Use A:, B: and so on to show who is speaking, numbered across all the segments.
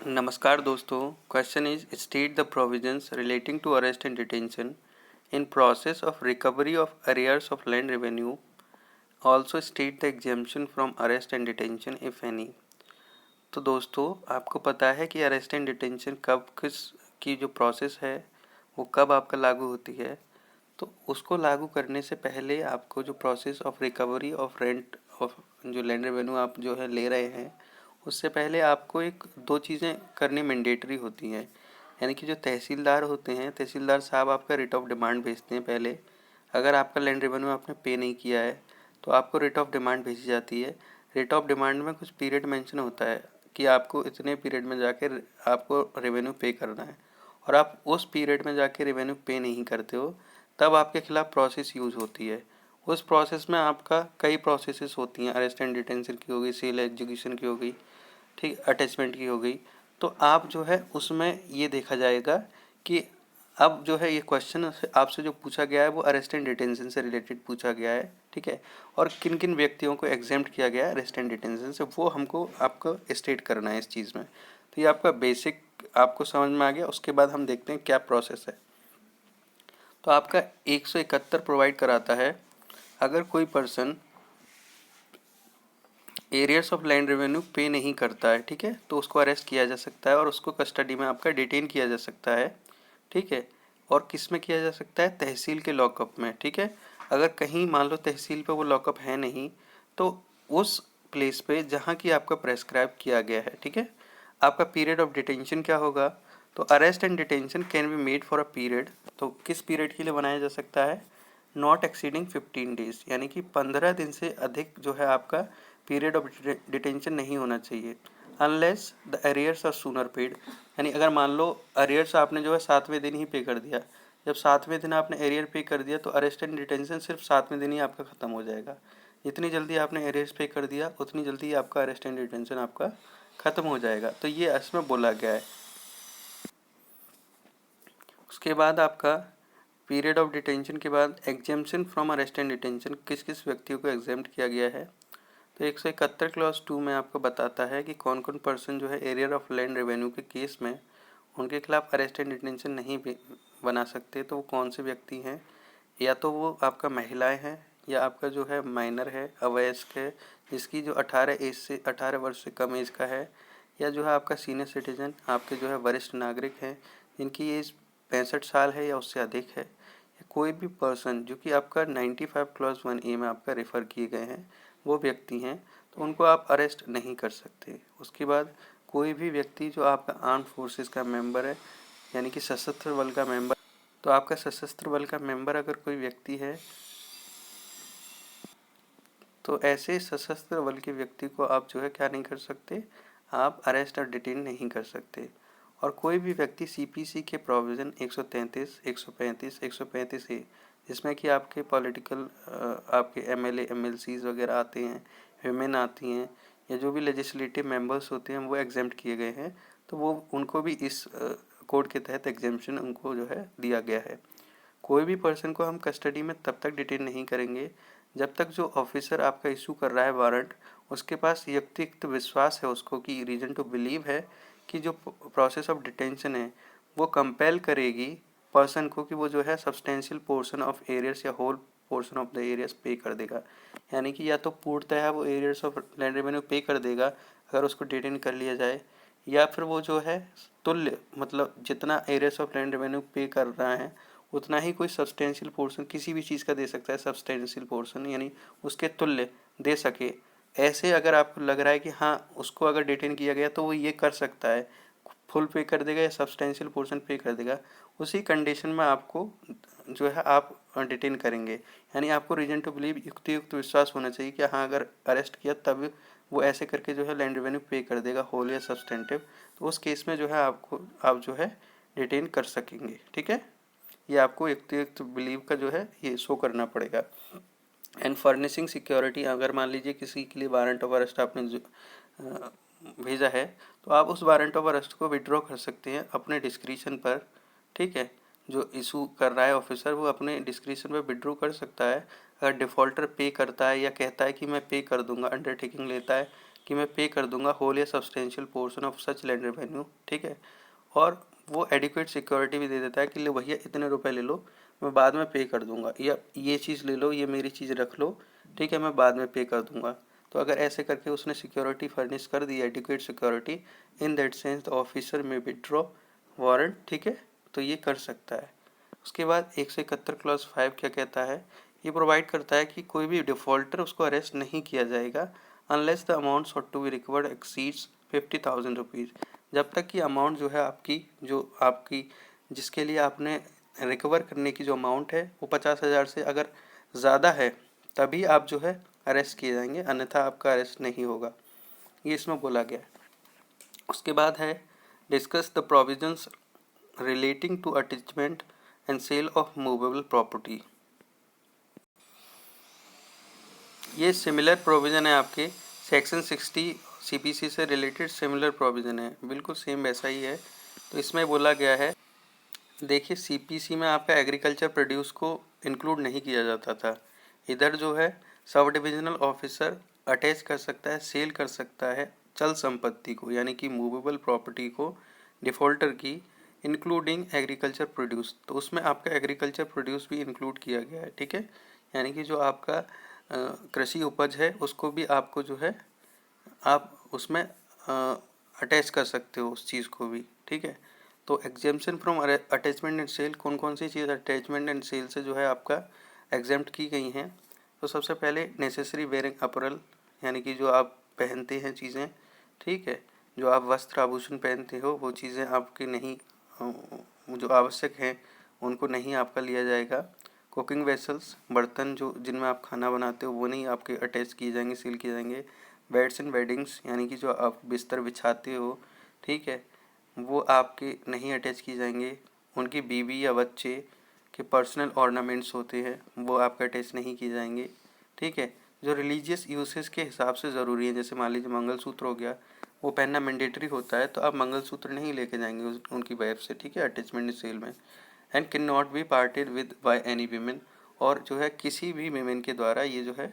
A: नमस्कार दोस्तों। Question is state the provisions relating to arrest and detention in process of recovery of arrears of land revenue. Also state the exemption from arrest and detention if any. तो दोस्तों, आपको पता है कि arrest and detention कब किस की जो प्रोसेस है वो कब आपका लागू होती है। तो उसको लागू करने से पहले आपको जो process of recovery of rent of जो लैंड रेवेन्यू आप जो है ले रहे हैं, उससे पहले आपको एक दो चीज़ें करनी मैंडेटरी होती हैं। यानी कि जो तहसीलदार होते हैं, तहसीलदार साहब आपका रिट ऑफ डिमांड भेजते हैं पहले। अगर आपका लैंड रेवेन्यू आपने पे नहीं किया है तो आपको रिट ऑफ डिमांड भेजी जाती है। रिट ऑफ डिमांड में कुछ पीरियड मेंशन होता है कि आपको इतने पीरियड में जाकर आपको रेवेन्यू पे करना है, और आप उस पीरियड में जाके रेवेन्यू पे नहीं करते हो तब आपके खिलाफ प्रोसेस यूज़ होती है। उस प्रोसेस में आपका कई प्रोसेसेस होती हैं। अरेस्ट एंड डिटेंशन की हो गई, सील एग्जीक्यूशन की हो गई, ठीक, अटैचमेंट की हो गई। तो आप जो है उसमें ये देखा जाएगा कि अब जो है ये क्वेश्चन आपसे जो पूछा गया है वो अरेस्ट एंड डिटेंशन से रिलेटेड पूछा गया है, ठीक है। और किन किन व्यक्तियों को एग्जेम्प्ट किया गया है अरेस्ट एंड डिटेंशन से, वो हमको आपको स्टेट करना है इस चीज़ में। तो ये आपका बेसिक आपको समझ में आ गया। उसके बाद हम देखते हैं क्या प्रोसेस है। तो आपका 171 प्रोवाइड कराता है, अगर कोई person arrears of land revenue पे नहीं करता है, ठीक है, तो उसको अरेस्ट किया जा सकता है और उसको कस्टडी में आपका डिटेन किया जा सकता है, ठीक है। और किस में किया जा सकता है? तहसील के लॉकअप में, ठीक है। अगर कहीं मान लो तहसील पे वो लॉकअप है नहीं, तो उस प्लेस पे जहाँ की आपका प्रेस्क्राइब किया गया है, ठीक है। आपका पीरियड ऑफ डिटेंशन क्या होगा? तो arrest and detention can be made for a period. तो किस पीरियड के लिए बनाया जा सकता है? नॉट एक्सीडिंग 15 डेज, यानी कि 15 दिन से अधिक जो है आपका पीरियड ऑफ डिटेंशन नहीं होना चाहिए। Unless the arrears are sooner paid, यानी अगर मान लो अरियर्स आपने जो है 7वें दिन ही पे कर दिया, जब 7वें दिन आपने एरियर पे कर दिया तो अरेस्ट एंड डिटेंशन सिर्फ 7वें दिन ही आपका ख़त्म हो जाएगा। जितनी जल्दी आपने एरियर्स पे कर दिया उतनी जल्दी ही आपका अरेस्ट एंड डिटेंशन आपका ख़त्म हो जाएगा। तो ये इसमें बोला गया है। उसके बाद आपका पीरियड ऑफ डिटेंशन के बाद exemption from arrest and detention किस किस व्यक्तियों को एग्जेम्प्ट किया गया है। तो 171 क्लॉज 2 में आपको बताता है कि कौन कौन पर्सन जो है एरियर ऑफ लैंड रेवेन्यू के केस में उनके खिलाफ अरेस्ट एंड डिटेंशन नहीं बना सकते। तो वो कौन से व्यक्ति हैं? या तो वो आपका महिलाएं हैं, या आपका जो है माइनर है, अवयस्क है, जिसकी जो 18 वर्ष से कम एज का है, या जो है आपका सीनियर सिटीजन, आपके जो है वरिष्ठ नागरिक हैं जिनकी एज 65 साल है या उससे अधिक है, या कोई भी पर्सन जो कि आपका 95 क्लॉज 1A में आपका रेफ़र किए गए हैं वो व्यक्ति हैं, तो उनको आप अरेस्ट नहीं कर सकते। उसके बाद कोई भी व्यक्ति जो आपका आर्म फोर्सेस का मेंबर है, यानी कि सशस्त्र बल का मेंबर, तो आपका सशस्त्र बल का मेंबर अगर कोई व्यक्ति है तो ऐसे सशस्त्र बल के व्यक्ति को आप जो है क्या नहीं कर सकते, आप अरेस्ट और डिटेन नहीं कर सकते। और कोई भी व्यक्ति सीपीसी के प्रोविज़न 133, 135, 135A, जिसमें कि आपके पॉलिटिकल आपके एमएलए एमएलसीज वगैरह आते हैं, विमेन आती हैं, या जो भी लेजिस्लेटिव मेंबर्स होते हैं वो एग्जेम्प्ट किए गए हैं, तो वो उनको भी इस कोड के तहत एग्जेम्पशन उनको जो है दिया गया है। कोई भी पर्सन को हम कस्टडी में तब तक डिटेन नहीं करेंगे जब तक जो ऑफिसर आपका इशू कर रहा है वारंट, उसके पास व्यक्तिगत विश्वास है, उसको कि रीज़न टू बिलीव है कि जो प्रोसेस ऑफ डिटेंशन है वो कंपेल करेगी पर्सन को कि वो जो है सब्सटेंशियल पोर्शन ऑफ एरियर्स या whole portion of the arrears pay कर देगा। यानी कि या तो पूर्णतः वो एरियर्स ऑफ लैंड रेवेन्यू पे कर देगा अगर उसको डिटेन कर लिया जाए, या फिर वो जो है तुल्य, मतलब जितना एरियर्स ऑफ लैंड रेवेन्यू पे कर रहा है उतना ही कोई सब्सटेंशियल पोर्शन किसी भी चीज़ का दे सकता है, सब्सटेंशियल पोर्शन यानी उसके तुल्य दे सके। ऐसे अगर आपको लग रहा है कि हाँ उसको अगर डिटेन किया गया तो वो ये कर सकता है, फुल पे कर देगा या सब्सटेंशियल पोर्शन पे कर देगा, उसी कंडीशन में आपको जो है आप डिटेन करेंगे। यानी आपको रीजन टू बिलीव युक्त विश्वास होना चाहिए कि हाँ अगर अरेस्ट किया तब वो ऐसे करके जो है लैंड रेवेन्यू पे कर देगा होल या सब्सटेंटिव, तो उस केस में जो है आप जो है डिटेन कर सकेंगे, ठीक है। ये आपको युक्त बिलीव का जो है ये शो करना पड़ेगा। एंड फर्निशिंग सिक्योरिटी, अगर मान लीजिए किसी के लिए वारंट ऑफ अरेस्ट आपने भेजा है तो आप उस वारंट ऑफ अरेस्ट को विड्रॉ कर सकते हैं अपने डिस्क्रिशन पर, ठीक है। जो इशू कर रहा है ऑफिसर वो अपने डिस्क्रिशन पर विड्रॉ कर सकता है। अगर डिफ़ॉल्टर पे करता है या कहता है कि मैं पे कर दूंगा, अंडरटेकिंग लेता है कि मैं पे कर दूंगा होल या substantial portion of such land revenue, ठीक है। और वो एडिक्वेट सिक्योरिटी भी दे देता है कि ले भैया इतने रुपए ले लो, मैं बाद में पे कर दूंगा, या ये चीज़ ले लो, ये मेरी चीज़ रख लो, ठीक है, मैं बाद में पे कर दूंगा। तो अगर ऐसे करके उसने सिक्योरिटी फर्निश कर दी, adequate security, in that sense the officer may withdraw warrant, ठीक है, तो ये कर सकता है। उसके बाद 171 क्लॉज 5 क्या कहता है, ये प्रोवाइड करता है कि कोई भी डिफॉल्टर उसको अरेस्ट नहीं किया जाएगा unless the amount sought to be recovered exceeds 50,000 rupees. जब तक कि अमाउंट जो है आपकी जिसके लिए आपने रिकवर करने की जो अमाउंट है वो 50,000 से अगर ज़्यादा है तभी आप जो है अरेस्ट किए जाएंगे, अन्यथा आपका अरेस्ट नहीं होगा, ये इसमें बोला गया है। उसके बाद है discuss the provisions relating to attachment and sale of movable property. ये सिमिलर प्रोविज़न है आपके सेक्शन 60 सीपीसी से रिलेटेड सिमिलर प्रोविज़न है, बिल्कुल सेम वैसा ही है। तो इसमें बोला गया है, देखिए सीपीसी में आपका एग्रीकल्चर प्रोड्यूस को इंक्लूड नहीं किया जाता था, इधर जो है सब डिविजनल ऑफिसर अटैच कर सकता है, सेल कर सकता है चल संपत्ति को, यानी कि मूवेबल प्रॉपर्टी को डिफॉल्टर की, इंक्लूडिंग एग्रीकल्चर प्रोड्यूस। तो उसमें आपका एग्रीकल्चर प्रोड्यूस भी इंक्लूड किया गया है, ठीक है, यानी कि जो आपका कृषि उपज है उसको भी आपको जो है आप उसमें अटैच कर सकते हो उस चीज़ को भी, ठीक है। तो exemption from attachment and sale, कौन कौन सी चीज़ अटैचमेंट एंड सेल से जो है आपका एग्जेम्प्ट की गई हैं। तो सबसे पहले नेसेसरी वेयरिंग अपरल, यानी कि जो आप पहनते हैं चीज़ें, ठीक है, जो आप वस्त्र आभूषण पहनते हो वो चीज़ें आपकी नहीं, जो आवश्यक हैं उनको नहीं आपका लिया जाएगा। कुकिंग वेसल्स, बर्तन जो जिनमें आप खाना बनाते हो वो नहीं आपके अटैच किए जाएंगे, सील किए जाएंगे। बेड्स एंड बेडिंग्स, यानी कि जो आप बिस्तर बिछाते हो, ठीक है, वो आपके नहीं अटैच किए जाएंगे। उनकी बीवी या बच्चे के पर्सनल ऑर्नामेंट्स होते हैं वो आपका अटैच नहीं किए जाएंगे, ठीक है। जो रिलीजियस यूसेस के हिसाब से ज़रूरी है, जैसे मान लीजिए मंगलसूत्र हो गया, वो पहनना मैंडेटरी होता है, तो आप मंगलसूत्र नहीं लेके जाएंगे उनकी वाइफ से, ठीक है, अटैचमेंट सेल में। And can not be parted with by any women, और जो है किसी भी वीमेन के द्वारा ये जो है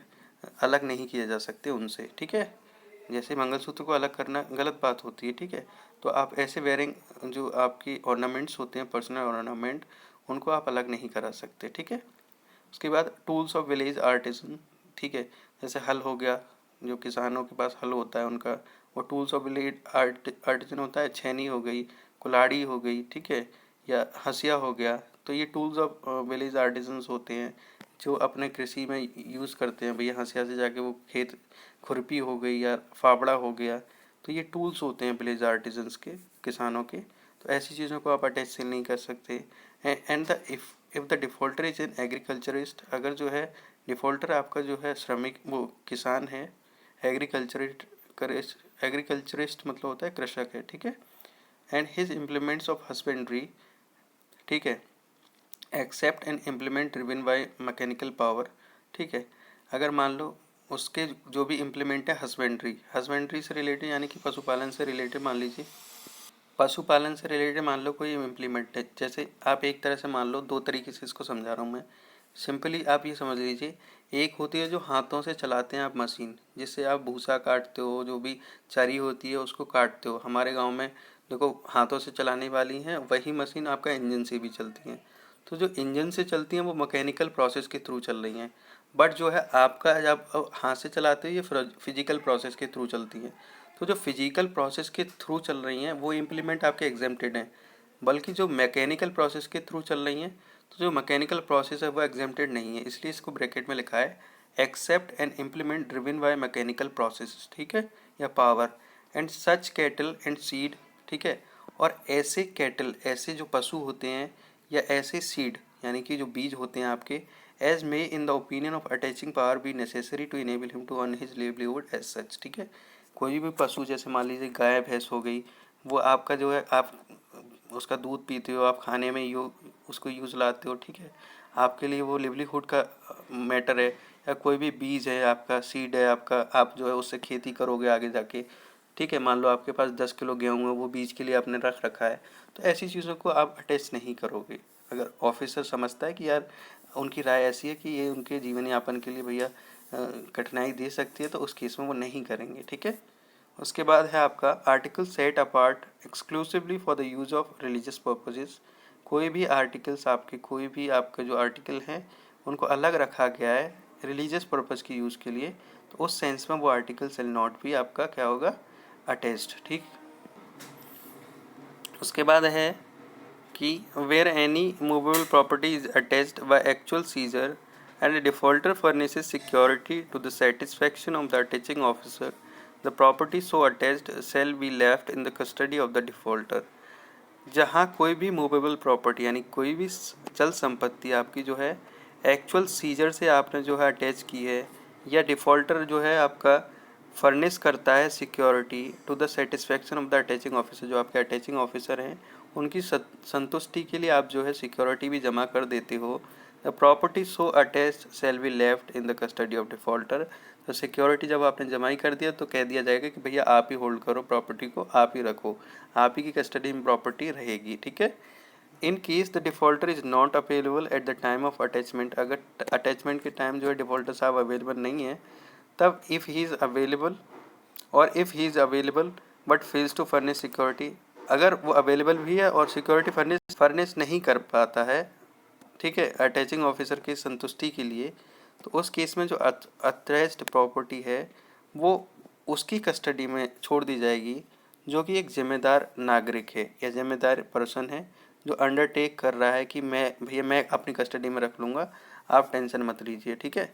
A: अलग नहीं किए जा सकते उनसे, ठीक है। जैसे मंगलसूत्र को अलग करना गलत बात होती है, ठीक है, तो आप ऐसे वेयरिंग जो आपकी ऑर्नामेंट्स होते हैं, पर्सनल ऑर्नामेंट, उनको आप अलग नहीं करा सकते, ठीक है। उसके बाद टूल्स ऑफ विलेज आर्टिसन, ठीक है, जैसे हल हो गया, जो किसानों के पास हल होता है उनका, वो टूल्स ऑफ विलेज आर्टिसन होता है। छेनी हो गई, कुल्हाड़ी हो गई, ठीक है, या हंसिया हो गया, तो ये टूल्स ऑफ विलेज आर्टिसंस होते हैं जो अपने कृषि में यूज़ करते हैं। भैया हंसिया से जाके वो खेत, खुरपी हो गई या फावड़ा हो गया, तो ये टूल्स होते हैं विलेज आर्टिसंस के, किसानों के। तो ऐसी चीज़ों को आप अटैच सेल नहीं कर सकते। And the if the defaulter is an agriculturist, अगर जो है डिफ़ॉल्टर आपका जो है श्रमिक वो किसान है, एग्रीकल्चरिस्ट मतलब होता है कृषक है, ठीक है। And his implements of husbandry, ठीक है, except and implement driven by mechanical power, ठीक है। अगर मान लो उसके जो भी इम्प्लीमेंट है हस्बेंड्री से रिलेटेड, यानी कि पशुपालन से रिलेटेड, मान लीजिए पशुपालन से रिलेटेड मान लो कोई इम्प्लीमेंट है, जैसे आप एक तरह से मान लो, दो तरीके से इसको समझा रहा हूँ मैं। सिंपली आप ये समझ लीजिए, एक होती है जो हाथों से चलाते हैं आप मशीन, जिससे आप भूसा काटते हो, जो भी चरी होती है उसको काटते हो। हमारे गांव में देखो हाथों से चलाने वाली हैं, वही मशीन आपका इंजन से भी चलती हैं। तो जो इंजन से चलती हैं वो मैकेनिकल प्रोसेस के थ्रू चल रही हैं, बट जो है आपका जब हाथ से चलाते हो ये फिजिकल प्रोसेस के थ्रू चलती हैं। तो जो फिजिकल प्रोसेस के थ्रू चल रही हैं वो इम्प्लीमेंट आपके एग्जेम्प्टेड हैं, बल्कि जो मैकेनिकल प्रोसेस के थ्रू चल रही हैं, तो जो मैकेनिकल प्रोसेस है वो एग्जेम्प्टेड नहीं है, इसलिए इसको ब्रैकेट में लिखा है except and implement driven by mechanical process, ठीक है, या power. And such cattle and seed, ठीक है, और ऐसे कैटल, ऐसे जो पशु होते हैं, या ऐसे सीड यानी कि जो बीज होते हैं आपके, as may in the opinion of attaching power be necessary to enable him to earn his livelihood as such, ठीक है। कोई भी पशु, जैसे मान लीजिए गाय भैंस हो गई, वो आपका जो है आप उसका दूध पीते हो, आप खाने में उसको यूज़ लाते हो, ठीक है, आपके लिए वो लिवलीहुड का मैटर है। या कोई भी बीज है आपका, सीड है आपका, आप जो है उससे खेती करोगे आगे जाके, ठीक है। मान लो आपके पास 10 किलो गेहूँ है, वो बीज के लिए आपने रख रखा है, तो ऐसी चीज़ों को आप अटैच नहीं करोगे। अगर ऑफिसर समझता है कि यार उनकी राय ऐसी है कि ये उनके जीवन यापन के लिए भैया कठिनाई दे सकती है, तो उस केस में वो नहीं करेंगे, ठीक है। उसके बाद है आपका article set apart exclusively for the use of religious purposes. कोई भी आर्टिकल्स आपके, कोई भी आपके जो आर्टिकल हैं उनको अलग रखा गया है रिलीजियस पर्पज़ की यूज़ के लिए, तो उस सेंस में वो आर्टिकल सेल नॉट भी आपका क्या होगा, अटैच्ड। ठीक, उसके बाद है कि where any movable property is attached by actual seizure and a defaulter furnishes security to the satisfaction of the attaching officer, the property so attached shall be left in the custody of the defaulter। जहाँ कोई भी movable property यानी कोई भी चल संपत्ति आपकी जो है एक्चुअल सीजर से आपने जो है अटैच की है, या डिफ़ॉल्टर जो है आपका फर्निश करता है security to the satisfaction of the attaching officer, जो आपके अटैचिंग ऑफिसर हैं उनकी संतुष्टि के लिए आप जो है सिक्योरिटी भी जमा कर देते हो, the property so attached shall be left in the custody of defaulter. तो सिक्योरिटी जब आपने जमा ही कर दिया तो कह दिया जाएगा कि भैया आप ही होल्ड करो प्रॉपर्टी को, आप ही रखो, आप ही की कस्टडी में प्रॉपर्टी रहेगी। ठीक है, in case the defaulter is not available at the time of attachment, अगर अटैचमेंट के टाइम जो है डिफ़ॉल्टर साहब अवेलेबल नहीं है, तब इफ़ ही इज़ अवेलेबल और if he is available but fails to furnish security, अगर वो अवेलेबल भी है और सिक्योरिटी फर्निश नहीं कर पाता है, ठीक है, अटैचिंग ऑफिसर की संतुष्टि के लिए, तो उस केस में जो अटैच्ड प्रॉपर्टी है वो उसकी कस्टडी में छोड़ दी जाएगी, जो कि एक जिम्मेदार नागरिक है या जिम्मेदार पर्सन है जो अंडरटेक कर रहा है कि मैं अपनी कस्टडी में रख लूँगा, आप टेंशन मत लीजिए। ठीक है,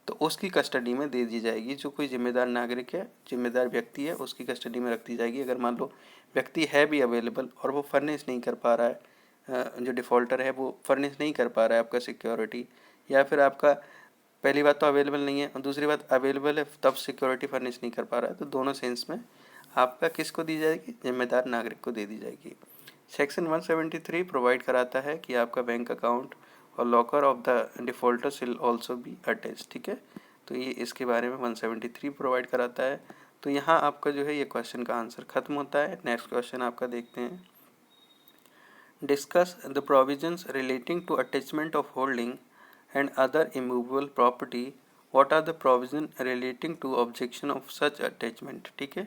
A: तो उसकी कस्टडी में दे दी जाएगी, जो कोई जिम्मेदार नागरिक है, जिम्मेदार व्यक्ति है, उसकी कस्टडी में रख दी जाएगी। अगर मान लो व्यक्ति है भी अवेलेबल और वो फर्निश नहीं कर पा रहा है, जो डिफ़ॉल्टर है वो फर्निश नहीं कर पा रहा है आपका सिक्योरिटी, या फिर आपका पहली बात तो अवेलेबल नहीं है और दूसरी बात अवेलेबल है तब सिक्योरिटी फर्निश नहीं कर पा रहा है, तो दोनों सेंस में आपका किसको दी जाएगी, जिम्मेदार नागरिक को दे दी जाएगी। सेक्शन 173 प्रोवाइड कराता है कि आपका बैंक अकाउंट और लॉकर ऑफ द डिफ़ॉल्टर शिल ऑल्सो बी अटैच। ठीक है, तो ये इसके बारे में 173 प्रोवाइड कराता है। तो यहाँ आपका जो है ये क्वेश्चन का आंसर खत्म होता है। नेक्स्ट क्वेश्चन आपका देखते हैं। Discuss the provisions relating to attachment of holding and other immovable property. What are the provisions relating to objection of such attachment? ठीक है,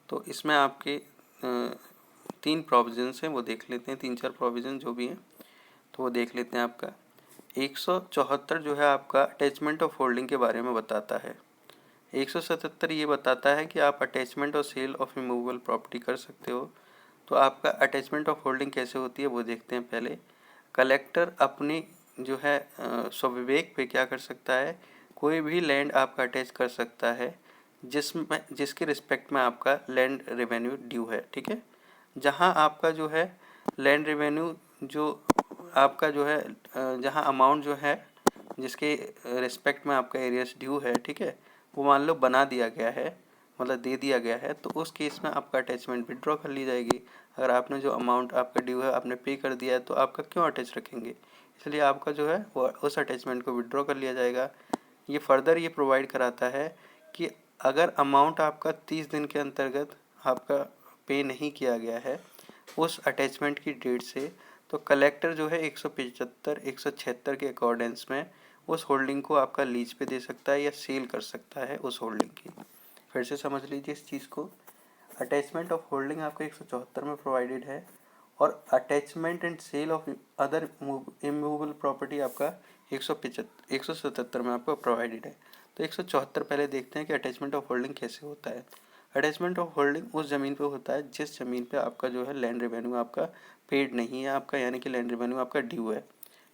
A: तो इसमें आपके 3 प्रोविजंस हैं, वो देख लेते हैं, 3-4 प्रोविजन जो भी हैं तो वो देख लेते हैं। आपका 174 जो है आपका अटैचमेंट ऑफ होल्डिंग के बारे में बताता है। 177 ये बताता है कि आप अटैचमेंट और सेल ऑफ इमूवेबल प्रॉपर्टी कर सकते हो। तो आपका अटैचमेंट ऑफ होल्डिंग कैसे होती है वो देखते हैं पहले। कलेक्टर अपनी जो है स्वविवेक पे क्या कर सकता है, कोई भी लैंड आपका अटैच कर सकता है जिसके रिस्पेक्ट में आपका लैंड रेवेन्यू ड्यू है। ठीक है, जहाँ आपका जो है लैंड रेवेन्यू जो आपका जो है जहाँ अमाउंट जो है जिसके रिस्पेक्ट में आपका एरियस ड्यू है, ठीक है, वो मान लो बना दिया गया है, मतलब दे दिया गया है, तो उस केस में आपका अटैचमेंट विड्रॉ कर ली जाएगी। अगर आपने जो अमाउंट आपका ड्यू है आपने पे कर दिया है तो आपका क्यों अटैच रखेंगे, इसलिए आपका जो है वो उस अटैचमेंट को विड्रॉ कर लिया जाएगा। ये फर्दर ये प्रोवाइड कराता है कि अगर अमाउंट आपका 30 दिन के अंतर्गत आपका पे नहीं किया गया है उस अटैचमेंट की डेट से, तो कलेक्टर जो है 175 176 के अकॉर्डेंस में उस होल्डिंग को आपका लीज पे दे सकता है या सेल कर सकता है उस होल्डिंग की। फिर से समझ लीजिए इस चीज़ को। अटैचमेंट ऑफ होल्डिंग आपका 174 में प्रोवाइडेड है और attachment and sale of other immovable property आपका 177 में आपको प्रोवाइडेड है। तो 174 पहले देखते हैं कि अटैचमेंट ऑफ होल्डिंग कैसे होता है। अटैचमेंट ऑफ होल्डिंग उस ज़मीन पे होता है जिस ज़मीन पे आपका जो है लैंड रेवेन्यू आपका पेड नहीं है आपका, यानी कि लैंड रेवेन्यू आपका ड्यू है।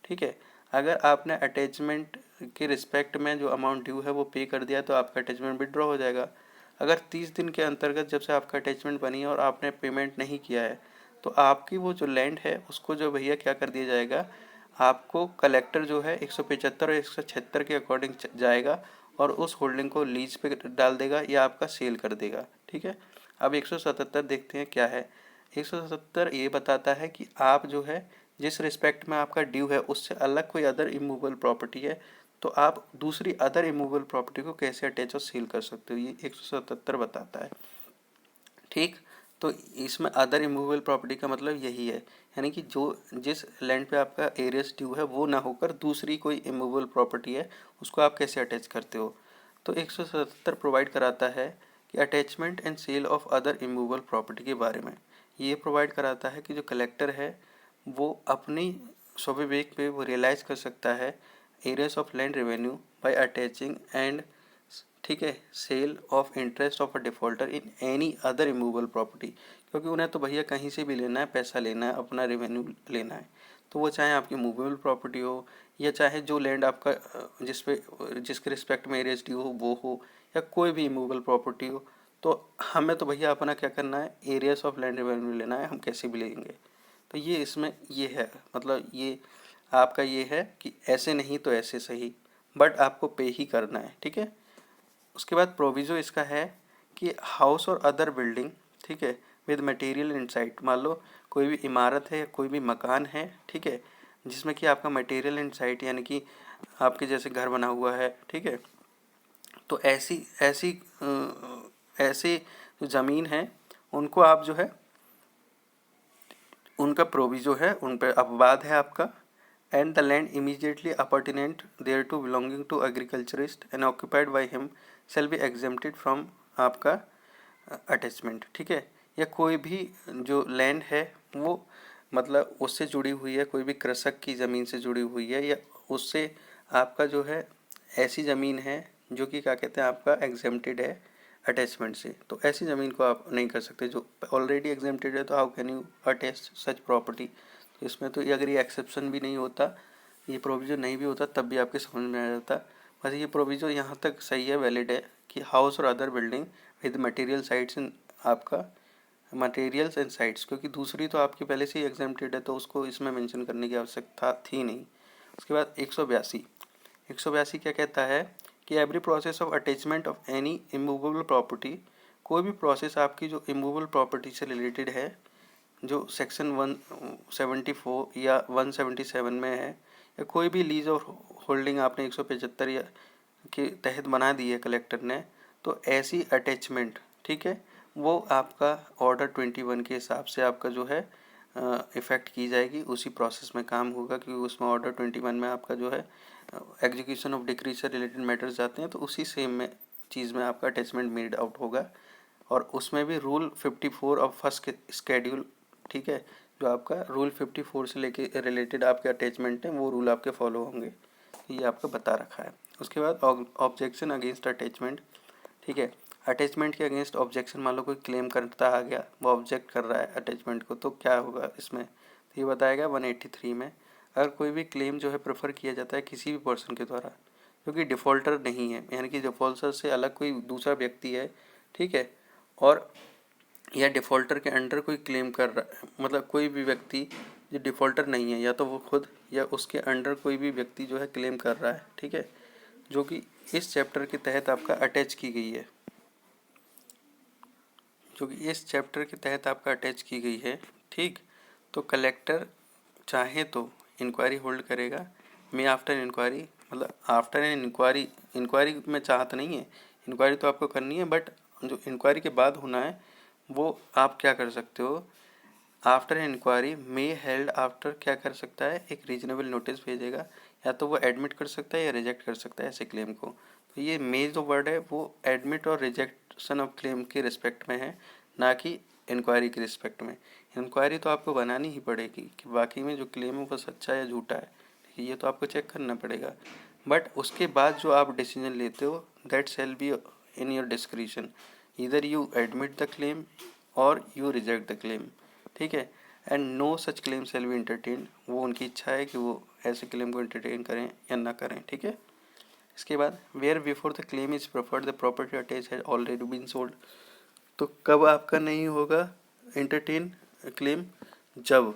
A: ठीक है, अगर आपने अटैचमेंट के रिस्पेक्ट में जो अमाउंट ड्यू है वो पे कर दिया तो आपका अटैचमेंट विड्रॉ हो जाएगा। अगर 30 दिन के अंतर्गत जब से आपका अटैचमेंट बनी है और आपने पेमेंट नहीं किया है तो आपकी वो जो लैंड है उसको जो भैया क्या कर दिया जाएगा, आपको कलेक्टर जो है 175 और 176 के अकॉर्डिंग जाएगा और उस होल्डिंग को लीज पे डाल देगा या आपका सेल कर देगा। ठीक है, अब 177 देखते हैं क्या है। 177 ये बताता है कि आप जो है जिस रिस्पेक्ट में आपका ड्यू है उससे अलग कोई अदर इमूवेबल प्रॉपर्टी है तो आप दूसरी अदर इमूवेबल प्रॉपर्टी को कैसे अटैच और सेल कर सकते हो, ये 177 बताता है। ठीक, तो इसमें अदर इमूवेबल प्रॉपर्टी का मतलब यही है, यानी कि जो जिस लैंड पे आपका एरियस ड्यू है वो ना होकर दूसरी कोई इमूवेबल प्रॉपर्टी है उसको आप कैसे अटैच करते हो। तो 177 प्रोवाइड कराता है कि attachment and sale of other immovable property के बारे में। ये प्रोवाइड कराता है कि जो कलेक्टर है वो अपनी स्वविवेक पे वो रियलाइज़ कर सकता है arrears of land revenue by attaching and, ठीक है, sale of interest of a defaulter in any other immovable property. क्योंकि उन्हें तो भैया कहीं से भी लेना है, पैसा लेना है, अपना रेवेन्यू लेना है, तो वो चाहे आपकी मूवेबल प्रॉपर्टी हो या चाहे जो लैंड आपका जिसके रिस्पेक्ट में एरियाज ड्यू हो वो हो, या कोई भी इमूवेबल प्रॉपर्टी हो, तो हमें तो भैया अपना क्या करना है, एरियाज ऑफ लैंड रेवेन्यू लेना है, हम कैसे भी लेंगे। तो ये इसमें ये है, मतलब ये आपका ये है कि ऐसे नहीं तो ऐसे सही, बट आपको पे ही करना है, ठीक है। उसके बाद प्रोविज़ो इसका है कि हाउस और अदर बिल्डिंग, ठीक है, विद मटेरियल इनसाइड, मान लो कोई भी इमारत है, कोई भी मकान है, ठीक है, जिसमें कि आपका मटेरियल इनसाइड यानी कि आपके जैसे घर बना हुआ है, ठीक है, तो ऐसी ऐसी ऐसी जो ज़मीन है उनको आप जो है उनका प्रोविज़ो है, उन पर अपवाद है आपका। And the land immediately appurtenant thereto belonging to agriculturist and occupied by him shall be exempted from आपका अटैचमेंट, ठीक है। या कोई भी जो लैंड है वो मतलब उससे जुड़ी हुई है, कोई भी कृषक की ज़मीन से जुड़ी हुई है, या उससे आपका जो है ऐसी ज़मीन है जो कि क्या कहते हैं आपका एग्जेम्प्टेड है अटैचमेंट से, तो ऐसी ज़मीन को आप नहीं कर सकते। जो ऑलरेडी एग्जेम्प्टेड है तो how can you attach such property. तो इसमें तो अगर ये एक्सेप्शन भी नहीं होता, ये प्रोविज़न नहीं भी होता, तब भी आपके समझ में आ जाता। बस ये प्रोविज़न यहाँ तक सही है, वैलिड है कि हाउस और other building with material sites in आपका मटेरियल्स एंड साइट्स, क्योंकि दूसरी तो आपकी पहले से ही एग्जेम्प्टेड है तो उसको इसमें मेंशन करने की आवश्यकता थी नहीं। उसके बाद 182 क्या कहता है कि every process of attachment of any immovable property, कोई भी प्रोसेस आपकी जो इमूवेबल प्रॉपर्टी से रिलेटेड है, जो सेक्शन 174 या 177 में है, या कोई भी लीज और होल्डिंग आपने 175 या के तहत बना दी है कलेक्टर ने, तो ऐसी अटैचमेंट, ठीक है, वो आपका ऑर्डर 21 के हिसाब से आपका जो है इफ़ेक्ट की जाएगी, उसी प्रोसेस में काम होगा, क्योंकि उसमें ऑर्डर 21 में आपका जो है एग्जीक्यूशन ऑफ डिक्री से रिलेटेड मैटर्स जाते हैं, तो उसी सेम में चीज़ में आपका अटैचमेंट मेड आउट होगा। और उसमें भी रूल 54 ऑफ फर्स्ट स्केड्यूल, ठीक है, जो आपका रूल 54 से लेके रिलेटेड आपके अटैचमेंट हैं वो रूल आपके फॉलो होंगे, ये आपका बता रखा है। उसके बाद ऑब्जेक्शन अगेंस्ट अटैचमेंट, ठीक है, अटैचमेंट के अगेंस्ट ऑब्जेक्शन, मान लो कोई क्लेम करता आ गया, वो ऑब्जेक्ट कर रहा है अटैचमेंट को, तो क्या होगा इसमें, तो ये बताएगा 183 में। अगर कोई भी क्लेम जो है प्रेफर किया जाता है किसी भी पर्सन के द्वारा जो कि डिफ़ॉल्टर नहीं है, यानी कि डिफ़ॉल्टर से अलग कोई दूसरा व्यक्ति है, ठीक है, और या डिफ़ॉल्टर के अंडर कोई क्लेम कर रहा है, मतलब कोई भी व्यक्ति जो डिफ़ॉल्टर नहीं है, या तो वो खुद या उसके अंडर कोई भी व्यक्ति जो है क्लेम कर रहा है, ठीक है, जो कि इस चैप्टर के तहत आपका अटैच की गई है, जो कि इस चैप्टर के तहत आपका अटैच की गई है, ठीक। तो कलेक्टर चाहे तो इंक्वायरी होल्ड करेगा, मे आफ्टर इंक्वायरी, मतलब आफ्टर एन इंक्वायरी, इंक्वायरी में चाहत नहीं है, इंक्वायरी तो आपको करनी है, बट जो इंक्वायरी के बाद होना है वो आप क्या कर सकते हो, आफ्टर इंक्वायरी मे हेल्ड आफ्टर क्या कर सकता है, एक रीजनेबल नोटिस भेजेगा, या तो वो एडमिट कर सकता है या रिजेक्ट कर सकता है ऐसे क्लेम को। तो ये मे जो वर्ड है वो एडमिट और रिजेक्शन ऑफ क्लेम के रिस्पेक्ट में है, ना कि इंक्वायरी के रिस्पेक्ट में। इंक्वायरी तो आपको बनानी ही पड़ेगी कि वाकई में जो क्लेम है वो सच्चा है या झूठा है, ये तो आपको चेक करना पड़ेगा। बट उसके बाद जो आप डिसीजन लेते हो that shall be in your discretion, इधर यू एडमिट द क्लेम और यू रिजेक्ट द क्लेम, ठीक है। And no such claim shall be entertain, वो उनकी इच्छा है कि वो ऐसे क्लेम को एंटरटेन करें या ना करें, ठीक है। इसके बाद where before the claim is preferred the property attach has already been sold, तो कब आपका नहीं होगा एंटरटेन क्लेम, जब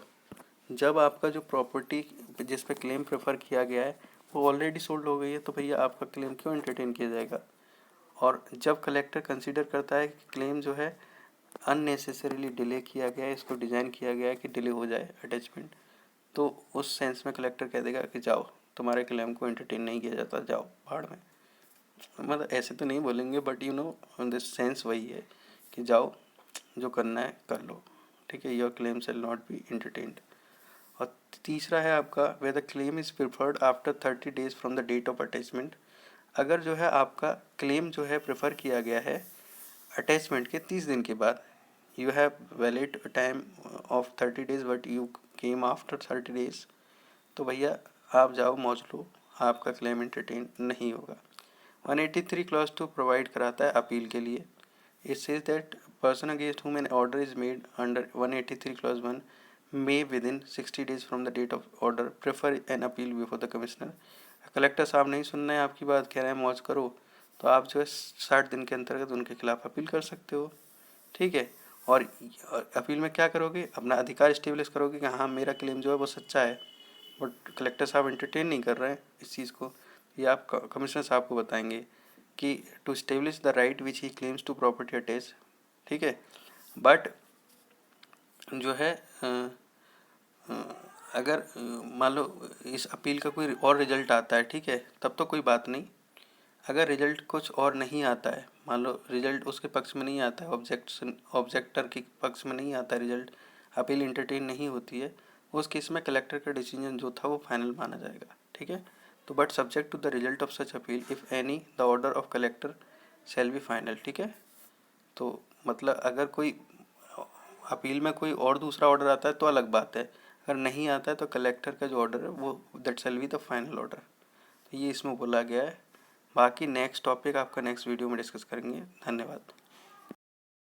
A: जब आपका जो प्रॉपर्टी जिस पे क्लेम प्रेफर किया गया है वो ऑलरेडी सोल्ड हो गई है, तो भैया आपका क्लेम क्यों एंटरटेन किया जाएगा। और जब कलेक्टर कंसीडर करता है कि क्लेम जो है अननेसेसरीली डिले किया गया है, इसको डिज़ाइन किया गया है कि डिले हो जाए अटैचमेंट, तो उस सेंस में कलेक्टर कह देगा कि जाओ तुम्हारे क्लेम को एंटरटेन नहीं किया जाता, जाओ भाड़ में। मतलब ऐसे तो नहीं बोलेंगे, but you know this sense वही है कि जाओ जो करना है कर लो, ठीक है, your claim shall not be entertained. और तीसरा है आपका where the claim is preferred after 30 days from the date of attachment, अगर जो है आपका क्लेम जो है प्रेफर किया गया है अटैचमेंट के 30 दिन के बाद। You have valid time of 30 days but you came after 30 days, तो भैया आप जाओ मौज लो, आपका क्लेम एंटरटेन नहीं होगा। 183 क्लॉज 2 प्रोवाइड कराता है अपील के लिए। It says that person against whom an order is made under 183 clause 1 may within 60 days from the date of order prefer an appeal before the commissioner। Collector साहब नहीं सुन रहे हैं आपकी बात, कह रहे हैं मौज करो, तो आप जो है 60 दिन के अंतर्गत उनके खिलाफ अपील कर सकते हो। ठीक है, और अपील में क्या करोगे, अपना अधिकार स्टेब्लिश करोगे कि हाँ मेरा क्लेम जो है वो सच्चा है, बट कलेक्टर साहब एंटरटेन नहीं कर रहे हैं इस चीज़ को। ये आप कमिश्नर साहब को बताएंगे कि to establish the right which he claims to property attach. ठीक है, बट जो है अगर मान लो इस अपील का कोई और रिजल्ट आता है, ठीक है, तब तो कोई बात नहीं। अगर रिजल्ट कुछ और नहीं आता है, मान लो रिजल्ट उसके पक्ष में नहीं आता है, ऑब्जेक्टर के पक्ष में नहीं आता है रिजल्ट, अपील इंटरटेन नहीं होती है, उस केस में कलेक्टर का डिसीजन जो था वो फाइनल माना जाएगा। ठीक है, तो but subject to the result of such appeal if any the order of collector shall be final. ठीक है, तो मतलब अगर कोई अपील में कोई और दूसरा ऑर्डर आता है तो अलग बात है, अगर नहीं आता है तो कलेक्टर का जो ऑर्डर है वो that shall be the final order. तो ये इसमें बोला गया है। बाकी नेक्स्ट टॉपिक आपका नेक्स्ट वीडियो में डिस्कस करेंगे। धन्यवाद।